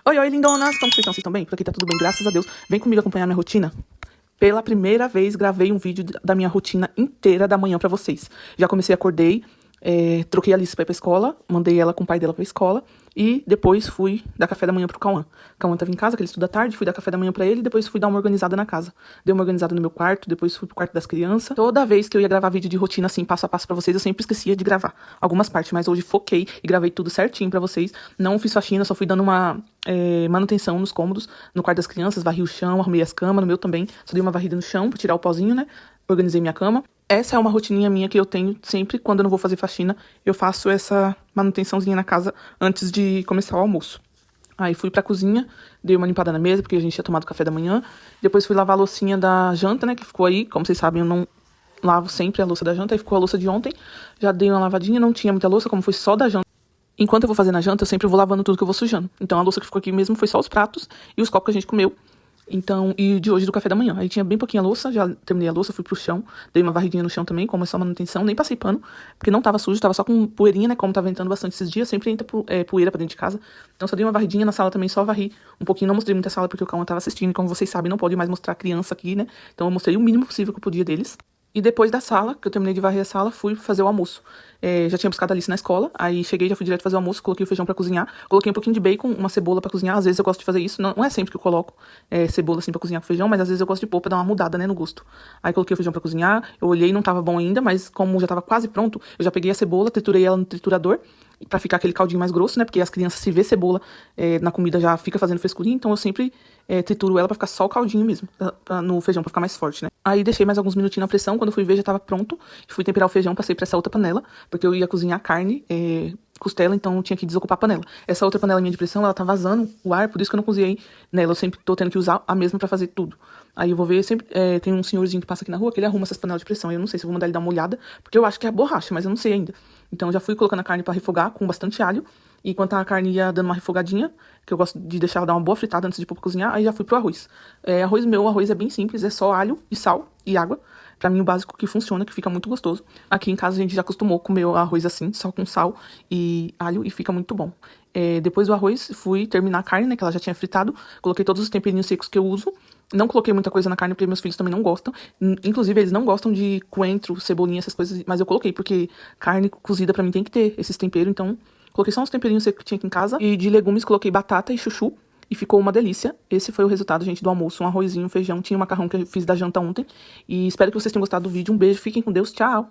Oi, oi, lindonas! Como vocês estão? Vocês estão bem? Por aqui tá tudo bem, graças a Deus. Vem comigo acompanhar minha rotina. Pela primeira vez, gravei um vídeo da minha rotina inteira da manhã pra vocês. Já comecei, acordei, troquei a Alice pra ir pra escola, mandei ela com o pai dela pra escola e depois fui dar café da manhã pro Cauã. Cauã tava em casa, que ele estuda à tarde, fui dar café da manhã pra ele e depois fui dar uma organizada na casa. Dei uma organizada no meu quarto, depois fui pro quarto das crianças. Toda vez que eu ia gravar vídeo de rotina assim, passo a passo pra vocês, eu sempre esquecia de gravar algumas partes, mas hoje foquei e gravei tudo certinho pra vocês. Não fiz faxina, só fui dando uma manutenção nos cômodos, no quarto das crianças, varri o chão, arrumei as camas, no meu também, só dei uma varrida no chão pra tirar o pozinho, né? Organizei minha cama. Essa é uma rotininha minha que eu tenho sempre quando eu não vou fazer faxina, eu faço essa manutençãozinha na casa antes de começar o almoço. Aí fui pra cozinha, dei uma limpada na mesa, porque a gente tinha tomado café da manhã. Depois fui lavar a loucinha da janta, né, que ficou aí. Como vocês sabem, eu não lavo sempre a louça da janta, aí ficou a louça de ontem. Já dei uma lavadinha, não tinha muita louça, como foi só da janta. Enquanto eu vou fazer na janta, eu sempre vou lavando tudo que eu vou sujando. Então a louça que ficou aqui mesmo foi só os pratos e os copos que a gente comeu. Então, e de hoje do café da manhã. Aí tinha bem pouquinha louça, já terminei a louça, fui pro chão, dei uma varridinha no chão também, como é só manutenção, nem passei pano, porque não tava sujo, tava só com poeirinha, né, como tá ventando bastante esses dias, sempre entra poeira pra dentro de casa. Então só dei uma varridinha na sala também, só varri um pouquinho, não mostrei muita sala porque o Cauã tava assistindo, e como vocês sabem, não pode mais mostrar criança aqui, né, então eu mostrei o mínimo possível que eu podia deles. E depois da sala, que eu terminei de varrer a sala, fui fazer o almoço. Já tinha buscado a Alice na escola, aí cheguei, já fui direto fazer o almoço, coloquei o feijão pra cozinhar, coloquei um pouquinho de bacon, uma cebola pra cozinhar, às vezes eu gosto de fazer isso, não é sempre que eu coloco cebola assim pra cozinhar com feijão, mas às vezes eu gosto de pôr pra dar uma mudada, né, no gosto. Aí coloquei o feijão pra cozinhar, eu olhei, não tava bom ainda, mas como já tava quase pronto, eu já peguei a cebola, triturei ela no triturador, pra ficar aquele caldinho mais grosso, né, porque as crianças se vê cebola na comida já fica fazendo frescurinha, então eu sempre trituro ela pra ficar só o caldinho mesmo, no feijão, pra ficar mais forte, né. Aí deixei mais alguns minutinhos na pressão, quando fui ver já tava pronto, fui temperar o feijão, passei pra essa outra panela, porque eu ia cozinhar carne, costela, então eu tinha que desocupar a panela. Essa outra panela minha de pressão, ela tá vazando o ar, por isso que eu não cozinhei nela, eu sempre tô tendo que usar a mesma pra fazer tudo. Aí eu vou ver, sempre tem um senhorzinho que passa aqui na rua, que ele arruma essas panelas de pressão, eu não sei se eu vou mandar ele dar uma olhada, porque eu acho que é borracha, mas eu não sei ainda. Então já fui colocando a carne pra refogar com bastante alho, e enquanto a carne ia dando uma refogadinha, que eu gosto de deixar ela dar uma boa fritada antes de pôr pra cozinhar, aí já fui pro arroz. O arroz é bem simples, é só alho e sal e água. Pra mim o básico que funciona, que fica muito gostoso. Aqui em casa a gente já acostumou comer o arroz assim, só com sal e alho, e fica muito bom. Depois do arroz, fui terminar a carne, né, que ela já tinha fritado. Coloquei todos os temperinhos secos que eu uso. Não coloquei muita coisa na carne, porque meus filhos também não gostam. Inclusive, eles não gostam de coentro, cebolinha, essas coisas, mas eu coloquei, porque carne cozida pra mim tem que ter esses temperos, então coloquei só uns temperinhos secos que tinha aqui em casa. E de legumes coloquei batata e chuchu. E ficou uma delícia. Esse foi o resultado, gente, do almoço. Um arrozinho, um feijão. Tinha um macarrão que eu fiz da janta ontem. E espero que vocês tenham gostado do vídeo. Um beijo, fiquem com Deus. Tchau!